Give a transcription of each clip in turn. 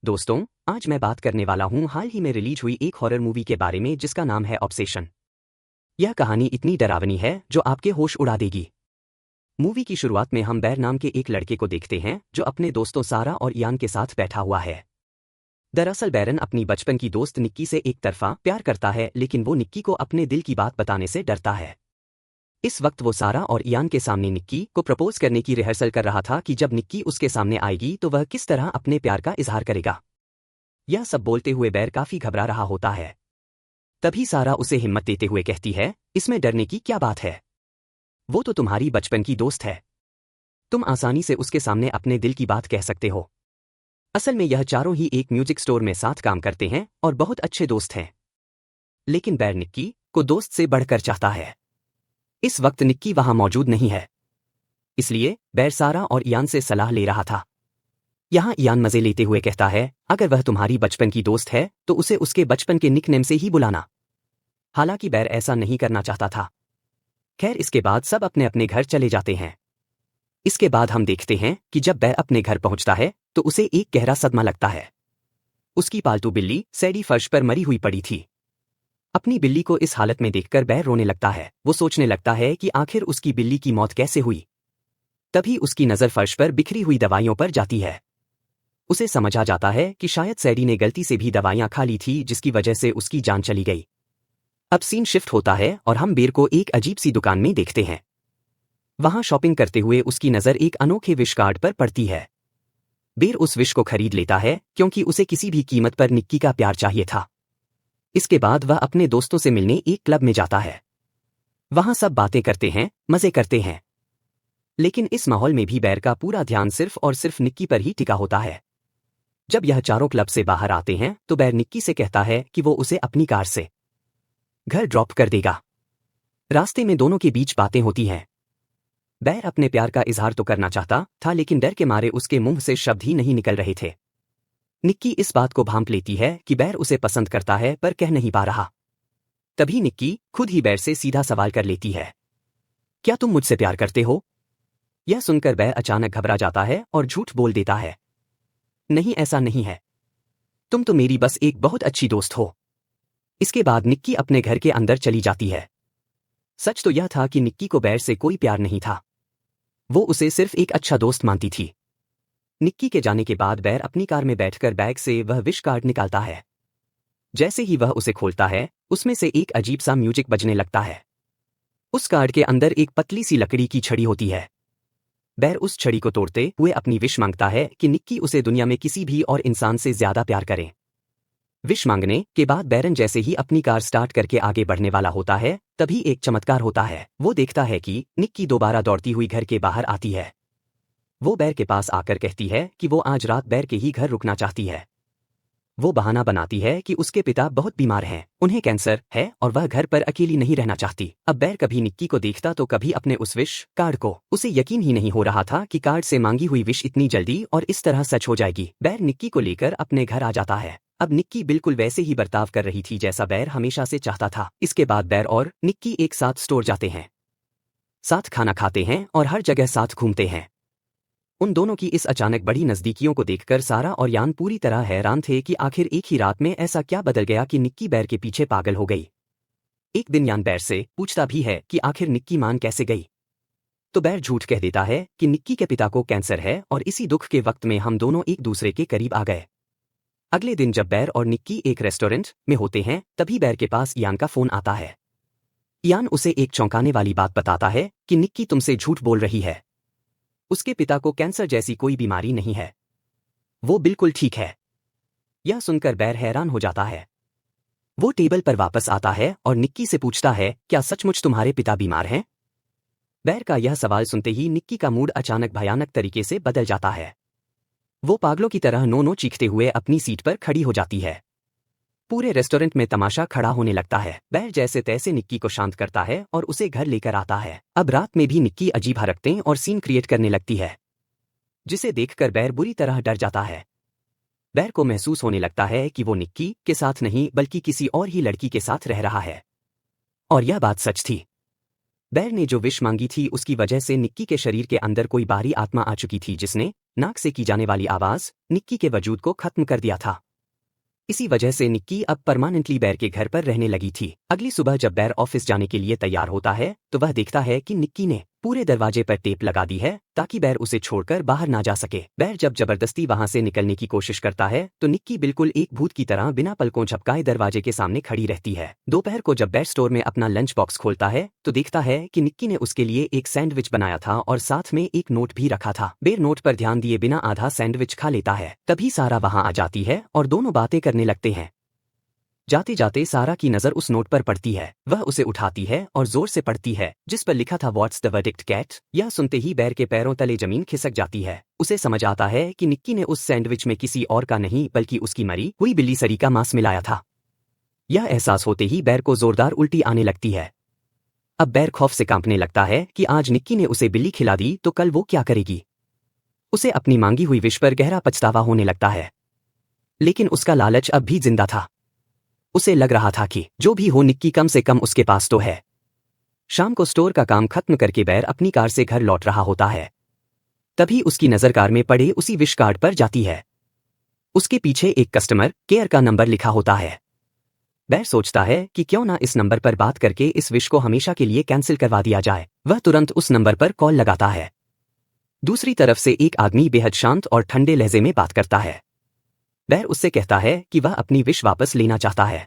दोस्तों, आज मैं बात करने वाला हूँ हाल ही में रिलीज हुई एक हॉरर मूवी के बारे में जिसका नाम है ऑब्सेशन। यह कहानी इतनी डरावनी है जो आपके होश उड़ा देगी। मूवी की शुरुआत में हम बैर नाम के एक लड़के को देखते हैं जो अपने दोस्तों सारा और यान के साथ बैठा हुआ है। दरअसल बैरन अपनी बचपन की दोस्त निक्की से एक तरफा प्यार करता है, लेकिन वो निक्की को अपने दिल की बात बताने से डरता है। इस वक्त वो सारा और यान के सामने निक्की को प्रपोज करने की रिहर्सल कर रहा था कि जब निक्की उसके सामने आएगी तो वह किस तरह अपने प्यार का इजहार करेगा। यह सब बोलते हुए बैर काफी घबरा रहा होता है। तभी सारा उसे हिम्मत देते हुए कहती है, इसमें डरने की क्या बात है, वो तो तुम्हारी बचपन की दोस्त है, तुम आसानी से उसके सामने अपने दिल की बात कह सकते हो। असल में यह चारों ही एक म्यूजिक स्टोर में साथ काम करते हैं और बहुत अच्छे दोस्त हैं। लेकिन बैर निक्की को दोस्त से बढ़कर चाहता है। इस वक्त निक्की वहां मौजूद नहीं है, इसलिए बैर सारा और यान से सलाह ले रहा था। यहाँ यान मजे लेते हुए कहता है, अगर वह तुम्हारी बचपन की दोस्त है तो उसे उसके बचपन के निकनेम से ही बुलाना। हालांकि बैर ऐसा नहीं करना चाहता था। खैर, इसके बाद सब अपने अपने घर चले जाते हैं। इसके बाद हम देखते हैं कि जब बैर अपने घर पहुंचता है तो उसे एक गहरा सदमा लगता है। उसकी पालतू बिल्ली सैडी फर्श पर मरी हुई पड़ी थी। अपनी बिल्ली को इस हालत में देखकर बैर रोने लगता है। वो सोचने लगता है कि आखिर उसकी बिल्ली की मौत कैसे हुई। तभी उसकी नजर फर्श पर बिखरी हुई दवाइयों पर जाती है। उसे समझ आ जाता है कि शायद सैडी ने गलती से भी दवाइयां खा ली थी जिसकी वजह से उसकी जान चली गई। अब सीन शिफ्ट होता है और हम बेर को एक अजीब सी दुकान में देखते हैं। वहां शॉपिंग करते हुए उसकी नजर एक अनोखे विश कार्ड पर पड़ती है। बेर उस विश को खरीद लेता है क्योंकि उसे किसी भी कीमत पर निक्की का प्यार चाहिए था। इसके बाद वह अपने दोस्तों से मिलने एक क्लब में जाता है। वहां सब बातें करते हैं, मजे करते हैं। लेकिन इस माहौल में भी बैर का पूरा ध्यान सिर्फ और सिर्फ निक्की पर ही टिका होता है। जब यह चारों क्लब से बाहर आते हैं तो बैर निक्की से कहता है कि वो उसे अपनी कार से घर ड्रॉप कर देगा। रास्ते में दोनों के बीच बातें होती हैं। बैर अपने प्यार का इजहार तो करना चाहता था, लेकिन डर के मारे उसके मुंह से शब्द ही नहीं निकल रहे थे। निक्की इस बात को भांप लेती है कि बैर उसे पसंद करता है पर कह नहीं पा रहा। तभी निक्की खुद ही बैर से सीधा सवाल कर लेती है, क्या तुम मुझसे प्यार करते हो? यह सुनकर बैर अचानक घबरा जाता है और झूठ बोल देता है, नहीं, ऐसा नहीं है, तुम तो मेरी बस एक बहुत अच्छी दोस्त हो। इसके बाद निक्की अपने घर के अंदर चली जाती है। सच तो यह था कि निक्की को बैर से कोई प्यार नहीं था। वो उसे सिर्फ एक अच्छा दोस्त मानती थी। निक्की के जाने के बाद बैर अपनी कार में बैठकर बैग से वह विश कार्ड निकालता है। जैसे ही वह उसे खोलता है, उसमें से एक अजीब सा म्यूजिक बजने लगता है। उस कार्ड के अंदर एक पतली सी लकड़ी की छड़ी होती है। बैर उस छड़ी को तोड़ते हुए अपनी विश मांगता है कि निक्की उसे दुनिया में किसी भी और इंसान से ज्यादा प्यार करे। विश मांगने के बाद बैरन जैसे ही अपनी कार स्टार्ट करके आगे बढ़ने वाला होता है, तभी एक चमत्कार होता है। वो देखता है कि निक्की दोबारा दौड़ती हुई घर के बाहर आती है। वो बैर के पास आकर कहती है कि वो आज रात बैर के ही घर रुकना चाहती है। वो बहाना बनाती है कि उसके पिता बहुत बीमार हैं, उन्हें कैंसर है और वह घर पर अकेली नहीं रहना चाहती। अब बैर कभी निक्की को देखता तो कभी अपने उस विश कार्ड को। उसे यकीन ही नहीं हो रहा था कि कार्ड से मांगी हुई विश इतनी जल्दी और इस तरह सच हो जाएगी। बैर निक्की को लेकर अपने घर आ जाता है। अब निक्की बिल्कुल वैसे ही बर्ताव कर रही थी जैसा बैर हमेशा से चाहता था। इसके बाद बैर और निक्की एक साथ स्टोर जाते हैं, साथ खाना खाते हैं और हर जगह साथ घूमते हैं। उन दोनों की इस अचानक बड़ी नजदीकियों को देखकर सारा और यान पूरी तरह हैरान थे कि आखिर एक ही रात में ऐसा क्या बदल गया कि निक्की बैर के पीछे पागल हो गई। एक दिन यान बैर से पूछता भी है कि आखिर निक्की मान कैसे गई। तो बैर झूठ कह देता है कि निक्की के पिता को कैंसर है और इसी दुख के वक्त में हम दोनों एक दूसरे के करीब आ गए। अगले दिन जब बैर और निक्की एक रेस्टोरेंट में होते हैं, तभी बैर के पास यान का फोन आता है। यान उसे एक चौंकाने वाली बात बताता है कि निक्की तुमसे झूठ बोल रही है। उसके पिता को कैंसर जैसी कोई बीमारी नहीं है, वो बिल्कुल ठीक है। यह सुनकर बैर हैरान हो जाता है। वो टेबल पर वापस आता है और निक्की से पूछता है, क्या सचमुच तुम्हारे पिता बीमार हैं? बैर का यह सवाल सुनते ही निक्की का मूड अचानक भयानक तरीके से बदल जाता है। वो पागलों की तरह नो नो चीखते हुए अपनी सीट पर खड़ी हो जाती है। पूरे रेस्टोरेंट में तमाशा खड़ा होने लगता है। बैर जैसे तैसे निक्की को शांत करता है और उसे घर लेकर आता है। अब रात में भी निक्की अजीब हरकतें और सीन क्रिएट करने लगती है, जिसे देखकर बैर बुरी तरह डर जाता है। बैर को महसूस होने लगता है कि वो निक्की के साथ नहीं बल्कि किसी और ही लड़की के साथ रह रहा है। और यह बात सच थी। बैर ने जो विश मांगी थी उसकी वजह से निक्की के शरीर के अंदर कोई बाहरी आत्मा आ चुकी थी जिसने नाक से की जाने वाली आवाज निक्की के वजूद को खत्म कर दिया था। इसी वजह से निक्की अब परमानेंटली बैर के घर पर रहने लगी थी। अगली सुबह जब बैर ऑफिस जाने के लिए तैयार होता है तो वह देखता है कि निक्की ने पूरे दरवाजे पर टेप लगा दी है ताकि बैर उसे छोड़कर बाहर ना जा सके। बैर जब जबरदस्ती वहां से निकलने की कोशिश करता है तो निक्की बिल्कुल एक भूत की तरह बिना पलकों झपकाए दरवाजे के सामने खड़ी रहती है। दोपहर को जब बैर स्टोर में अपना लंच बॉक्स खोलता है तो देखता है कि निक्की ने उसके लिए एक सैंडविच बनाया था और साथ में एक नोट भी रखा था। बैर नोट पर ध्यान दिए बिना आधा सैंडविच खा लेता है। तभी सारा वहां आ जाती है और दोनों बातें करने लगते हैं। जाते जाते सारा की नजर उस नोट पर पड़ती है। वह उसे उठाती है और जोर से पढ़ती है जिस पर लिखा था व्हाट्स द वर्डिक्ट कैट। यह सुनते ही बैर के पैरों तले जमीन खिसक जाती है। उसे समझ आता है कि निक्की ने उस सैंडविच में किसी और का नहीं बल्कि उसकी मरी हुई बिल्ली सरी का मांस मिलाया था। यह एहसास होते ही बैर को जोरदार उल्टी आने लगती है। अब बैर खौफ से कांपने लगता है कि आज निक्की ने उसे बिल्ली खिला दी तो कल वो क्या करेगी। उसे अपनी मांगी हुई विश पर गहरा पछतावा होने लगता है, लेकिन उसका लालच अब भी जिंदा था। उसे लग रहा था कि जो भी हो निक्की कम से कम उसके पास तो है। शाम को स्टोर का काम खत्म करके बैर अपनी कार से घर लौट रहा होता है। तभी उसकी नजर कार में पड़े उसी विश कार्ड पर जाती है। उसके पीछे एक कस्टमर केयर का नंबर लिखा होता है। बैर सोचता है कि क्यों ना इस नंबर पर बात करके इस विश को हमेशा के लिए कैंसिल करवा दिया जाए। वह तुरंत उस नंबर पर कॉल लगाता है। दूसरी तरफ से एक आदमी बेहद शांत और ठंडे लहजे में बात करता है। बैर उससे कहता है कि वह अपनी विश वापस लेना चाहता है,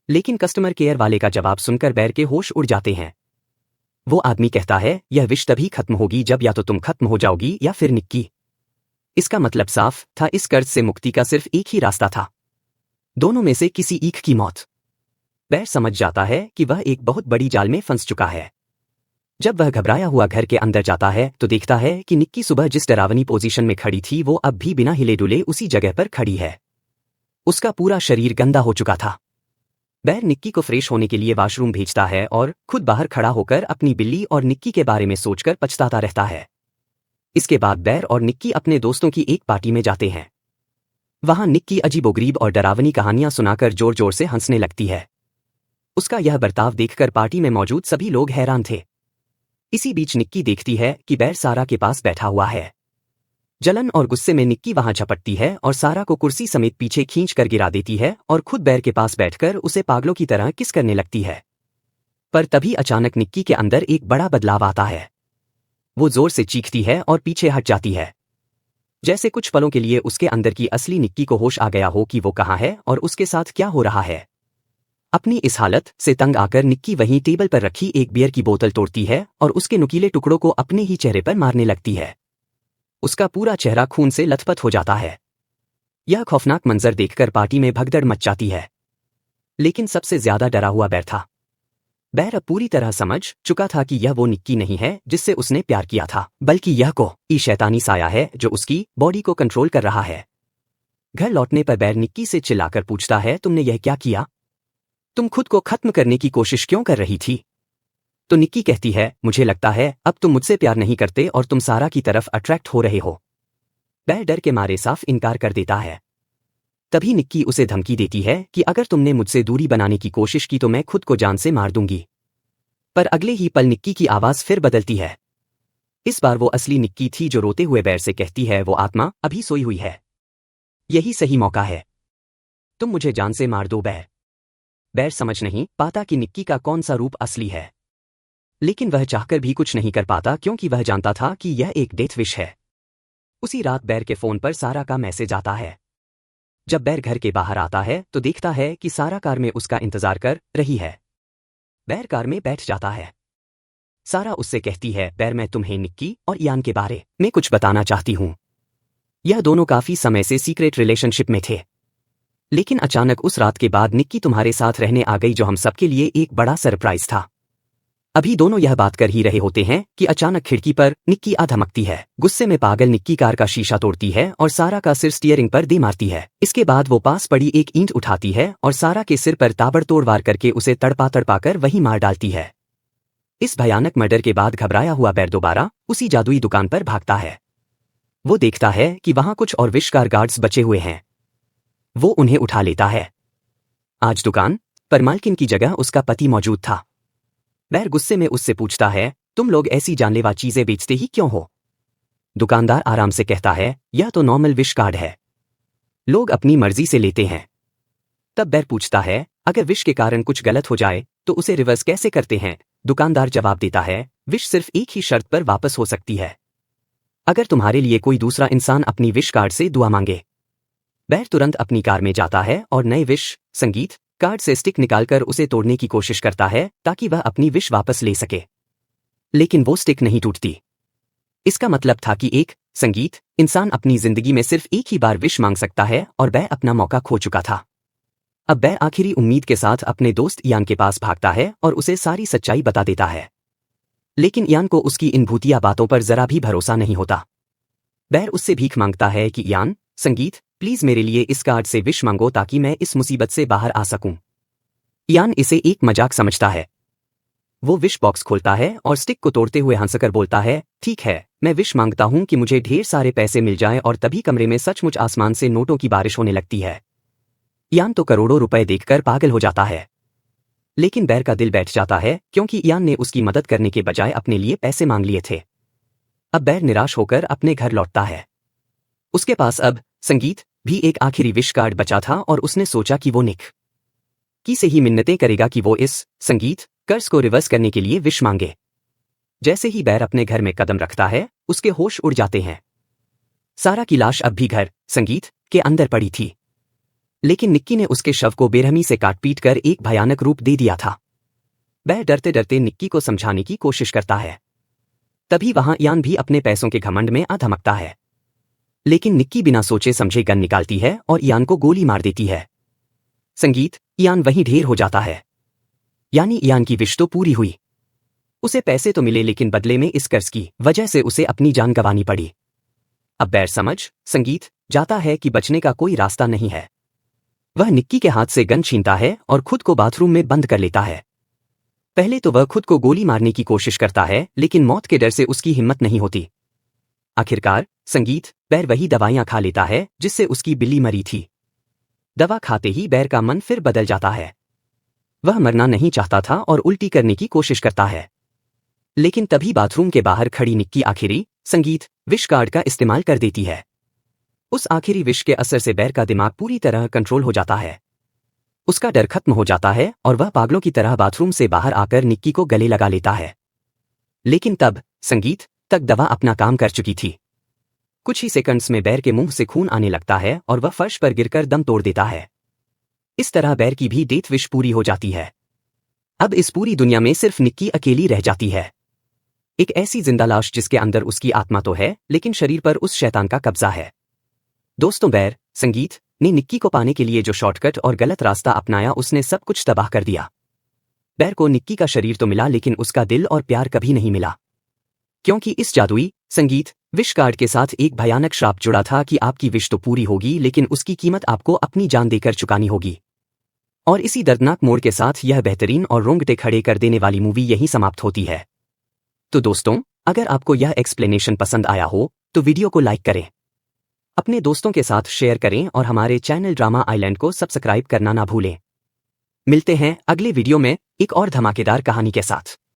लेकिन कस्टमर केयर वाले का जवाब सुनकर बैर के होश उड़ जाते हैं। वो आदमी कहता है यह विश तभी खत्म होगी जब या तो तुम खत्म हो जाओगी या फिर निक्की। इसका मतलब साफ था, इस कर्ज से मुक्ति का सिर्फ एक ही रास्ता था, दोनों में से किसी एक की मौत। बैर समझ जाता है कि वह एक बहुत बड़ी जाल में फंस चुका है। जब वह घबराया हुआ घर के अंदर जाता है तो देखता है कि निक्की सुबह जिस डरावनी पोजीशन में खड़ी थी वो अब भी बिना हिले डुले उसी जगह पर खड़ी है। उसका पूरा शरीर गंदा हो चुका था। बैर निक्की को फ्रेश होने के लिए वॉशरूम भेजता है और खुद बाहर खड़ा होकर अपनी बिल्ली और निक्की के बारे में सोचकर पछताता रहता है। इसके बाद बैर और निक्की अपने दोस्तों की एक पार्टी में जाते हैं। वहां निक्की अजीबोगरीब और डरावनी कहानियां सुनाकर जोर जोर से हंसने लगती है। उसका यह बर्ताव देखकर पार्टी में मौजूद सभी लोग हैरान थे। इसी बीच निक्की देखती है कि बैर सारा के पास बैठा हुआ है। जलन और गुस्से में निक्की वहां झपटती है और सारा को कुर्सी समेत पीछे खींच कर गिरा देती है और खुद बैर के पास बैठकर उसे पागलों की तरह किस करने लगती है। पर तभी अचानक निक्की के अंदर एक बड़ा बदलाव आता है। वो जोर से चीखती है और पीछे हट जाती है, जैसे कुछ पलों के लिए उसके अंदर की असली निक्की को होश आ गया हो कि वो कहाँ है और उसके साथ क्या हो रहा है। अपनी इस हालत से तंग आकर निक्की वहीं टेबल पर रखी एक बियर की बोतल तोड़ती है और उसके नुकीले टुकड़ों को अपने ही चेहरे पर मारने लगती है। उसका पूरा चेहरा खून से लथपथ हो जाता है। यह खौफनाक मंजर देखकर पार्टी में भगदड़ मच जाती है, लेकिन सबसे ज्यादा डरा हुआ बैर था। बैर अब पूरी तरह समझ चुका था कि यह वो निक्की नहीं है जिससे उसने प्यार किया था, बल्कि यह कोई शैतानी साया है जो उसकी बॉडी को कंट्रोल कर रहा है। घर लौटने पर बैर निक्की से चिल्लाकर पूछता है, तुमने यह क्या किया? तुम खुद को खत्म करने की कोशिश क्यों कर रही थी? तो निक्की कहती है, मुझे लगता है अब तुम मुझसे प्यार नहीं करते और तुम सारा की तरफ अट्रैक्ट हो रहे हो। बैर डर के मारे साफ इनकार कर देता है। तभी निक्की उसे धमकी देती है कि अगर तुमने मुझसे दूरी बनाने की कोशिश की तो मैं खुद को जान से मार दूंगी। पर अगले ही पल निक्की की आवाज फिर बदलती है। इस बार वो असली निक्की थी जो रोते हुए बैर से कहती है, वो आत्मा अभी सोई हुई है, यही सही मौका है, तुम मुझे जान से मार दो बैर। बैर समझ नहीं पाता कि निक्की का कौन सा रूप असली है, लेकिन वह चाहकर भी कुछ नहीं कर पाता क्योंकि वह जानता था कि यह एक डेथ विश है। उसी रात बैर के फोन पर सारा का मैसेज आता है। जब बैर घर के बाहर आता है तो देखता है कि सारा कार में उसका इंतजार कर रही है। बैर कार में बैठ जाता है। सारा उससे कहती है, बैर मैं तुम्हें निक्की और इयान के बारे में कुछ बताना चाहती हूँ। यह दोनों काफी समय से सीक्रेट रिलेशनशिप में थे, लेकिन अचानक उस रात के बाद निक्की तुम्हारे साथ रहने आ गई जो हम सबके लिए एक बड़ा सरप्राइज था। अभी दोनों यह बात कर ही रहे होते हैं कि अचानक खिड़की पर निक्की आ धमकती है। गुस्से में पागल निक्की कार का शीशा तोड़ती है और सारा का सिर स्टीयरिंग पर दे मारती है। इसके बाद वो पास पड़ी एक ईंट उठाती है और सारा के सिर पर ताबड़तोड़ वार करके उसे तड़पा तड़पा कर वहीं मार डालती है। इस भयानक मर्डर के बाद घबराया हुआ बैर दोबारा उसी जादुई दुकान पर भागता है। वो देखता है कि वहां कुछ और विशकार गार्ड्स बचे हुए हैं। वो उन्हें उठा लेता है। आज दुकान पर मालकिन की जगह उसका पति मौजूद था। बैर गुस्से में उससे पूछता है, तुम लोग ऐसी जानलेवा चीजें बेचते ही क्यों हो? दुकानदार आराम से कहता है, यह तो नॉर्मल विश कार्ड है, लोग अपनी मर्जी से लेते हैं। तब बेर पूछता है, अगर विश के कारण कुछ गलत हो जाए तो उसे रिवर्स कैसे करते हैं? दुकानदार जवाब देता है, विश सिर्फ एक ही शर्त पर वापस हो सकती है, अगर तुम्हारे लिए कोई दूसरा इंसान अपनी विश कार्ड से दुआ मांगे। बेर तुरंत अपनी कार में जाता है और नए विश संगीत कार्ड से स्टिक निकालकर उसे तोड़ने की कोशिश करता है ताकि वह अपनी विश वापस ले सके, लेकिन वो स्टिक नहीं टूटती। इसका मतलब था कि एक संगीत इंसान अपनी जिंदगी में सिर्फ एक ही बार विश मांग सकता है और वह अपना मौका खो चुका था। अब वह आखिरी उम्मीद के साथ अपने दोस्त इयान के पास भागता है और उसे सारी सच्चाई बता देता है, लेकिन इयान को उसकी इन भूतिया बातों पर जरा भी भरोसा नहीं होता। वह उससे भीख मांगता है कि इयान संगीत प्लीज मेरे लिए इस कार्ड से विश मांगो ताकि मैं इस मुसीबत से बाहर आ सकूं। इयान इसे एक मजाक समझता है। वो विश बॉक्स खोलता है और स्टिक को तोड़ते हुए हंसकर बोलता है, ठीक है, मैं विश मांगता हूं कि मुझे ढेर सारे पैसे मिल जाएं, और तभी कमरे में सचमुच आसमान से नोटों की बारिश होने लगती है। इयान तो करोड़ों रुपए देखकर पागल हो जाता है, लेकिन बेर का दिल बैठ जाता है क्योंकि इयान ने उसकी मदद करने के बजाय अपने लिए पैसे मांग लिए थे। अब बेर निराश होकर अपने घर लौटता है। उसके पास अब संगीत भी एक आखिरी विश कार्ड बचा था और उसने सोचा कि वो निक की से ही मिन्नतें करेगा कि वो इस संगीत कर्ज को रिवर्स करने के लिए विश मांगे। जैसे ही बेर अपने घर में कदम रखता है उसके होश उड़ जाते हैं। सारा की लाश अब भी घर संगीत के अंदर पड़ी थी, लेकिन निक्की ने उसके शव को बेरहमी से काट पीट कर एक भयानक रूप दे दिया था। वह डरते डरते निक्की को समझाने की कोशिश करता है। तभी वहां इयान भी अपने पैसों के घमंड में आ धमकता है, लेकिन निक्की बिना सोचे समझे गन निकालती है और इयान को गोली मार देती है। संगीत इयान वहीं ढेर हो जाता है, यानी इयान की विश तो पूरी हुई। उसे पैसे तो मिले, लेकिन बदले में इस कर्ज की वजह से उसे अपनी जान गंवानी पड़ी। अब बेर समझ संगीत जाता है कि बचने का कोई रास्ता नहीं है। वह निक्की के हाथ से गन छीनता है और खुद को बाथरूम में बंद कर लेता है। पहले तो वह खुद को गोली मारने की कोशिश करता है, लेकिन मौत के डर से उसकी हिम्मत नहीं होती। आखिरकार संगीत बेर वही दवाइयां खा लेता है जिससे उसकी बिल्ली मरी थी। दवा खाते ही बेर का मन फिर बदल जाता है। वह मरना नहीं चाहता था और उल्टी करने की कोशिश करता है, लेकिन तभी बाथरूम के बाहर खड़ी निक्की आखिरी संगीत विश कार्ड का इस्तेमाल कर देती है। उस आखिरी विश के असर से बेर का दिमाग पूरी तरह कंट्रोल हो जाता है। उसका डर खत्म हो जाता है और वह पागलों की तरह बाथरूम से बाहर आकर निक्की को गले लगा लेता है। लेकिन तब संगीत तक दवा अपना काम कर चुकी थी। कुछ ही सेकंड्स में बेर के मुंह से खून आने लगता है और वह फर्श पर गिरकर दम तोड़ देता है। इस तरह बेर की भी डेथ विश पूरी हो जाती है। अब इस पूरी दुनिया में सिर्फ निक्की अकेली रह जाती है, एक ऐसी जिंदा लाश जिसके अंदर उसकी आत्मा तो है, लेकिन शरीर पर उस शैतान का कब्जा है। दोस्तों, बेर संगीत ने निक्की को पाने के लिए जो शॉर्टकट और गलत रास्ता अपनाया उसने सब कुछ तबाह कर दिया। बेर को निक्की का शरीर तो मिला, लेकिन उसका दिल और प्यार कभी नहीं मिला, क्योंकि इस जादुई संगीत विश कार्ड के साथ एक भयानक श्राप जुड़ा था कि आपकी विश तो पूरी होगी, लेकिन उसकी कीमत आपको अपनी जान देकर चुकानी होगी। और इसी दर्दनाक मोड़ के साथ यह बेहतरीन और रोंगटे खड़े कर देने वाली मूवी यहीं समाप्त होती है। तो दोस्तों, अगर आपको यह एक्सप्लेनेशन पसंद आया हो तो वीडियो को लाइक करें, अपने दोस्तों के साथ शेयर करें और हमारे चैनल ड्रामा आइलैंड को सब्सक्राइब करना ना भूलें। मिलते हैं अगले वीडियो में एक और धमाकेदार कहानी के साथ।